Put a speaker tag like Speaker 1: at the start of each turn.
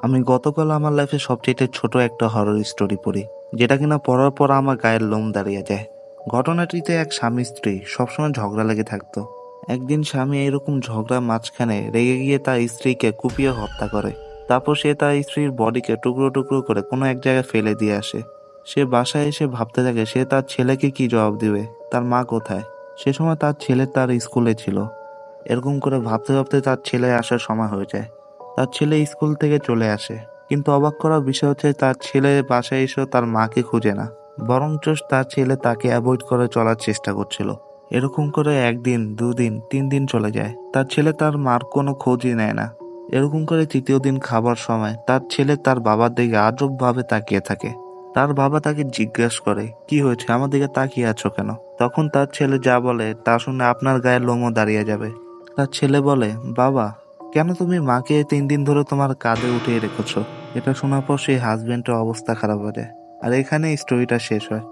Speaker 1: আমি গতকাল আমার লাইফে সবচেয়ে ছোট একটা হরর স্টোরি পড়ি, যেটা কিনা পড়ার পর আমার গায়ের লোম দাঁড়িয়ে যায়। ঘটনাটিতে এক স্বামী স্ত্রী সবসময় ঝগড়া লেগে থাকতো। একদিন স্বামী এরকম ঝগড়ার মাঝখানে রেগে গিয়ে তার স্ত্রীকে কুপিয়ে হত্যা করে। তারপর সে তার স্ত্রীর বডিকে টুকরো টুকরো করে কোনো এক জায়গায় ফেলে দিয়ে আসে। সে বাসায় এসে ভাবতে থাকে সে তার ছেলেকে কি জবাব দিবে, তার মা কোথায়। সে সময় তার ছেলে তার স্কুলে ছিল। এরকম করে ভাবতে ভাবতে তার ছেলে আসার সময় হয়ে যায়। তার ছেলে স্কুল থেকে চলে আসে, কিন্তু অবাক করার বিষয় হচ্ছে তার ছেলে বাসায় এসেও তার মাকে খুঁজে না, বরঞ্চ তার ছেলে তাকে অ্যাভয়েড করে চলার চেষ্টা করছিল। এরকম করে একদিন, দুদিন, 3 দিন চলে যায়, তার ছেলে তার মার কোনো খোঁজই নেয় না। এরকম করে তৃতীয় দিন খাবার সময় তার ছেলে তার বাবার দিকে আজব ভাবে তাকিয়ে থাকে। তার বাবা তাকে জিজ্ঞাসা করে, কি হয়েছে, আমার দিকে তাকিয়ে আছো কেন? তখন তার ছেলে যা বলে তা শুনে আপনার গায়ে লোমও দাঁড়িয়ে যাবে। তার ছেলে বলে, বাবা, কেন তুমি মাকে 3 দিন ধরে তোমার কাঁধে উঠিয়ে রেখেছো? এটা শোনার পর সেই হাজবেন্ডের অবস্থা খারাপ হয়ে যায়। আর এখানে স্টোরিটা শেষ হয়।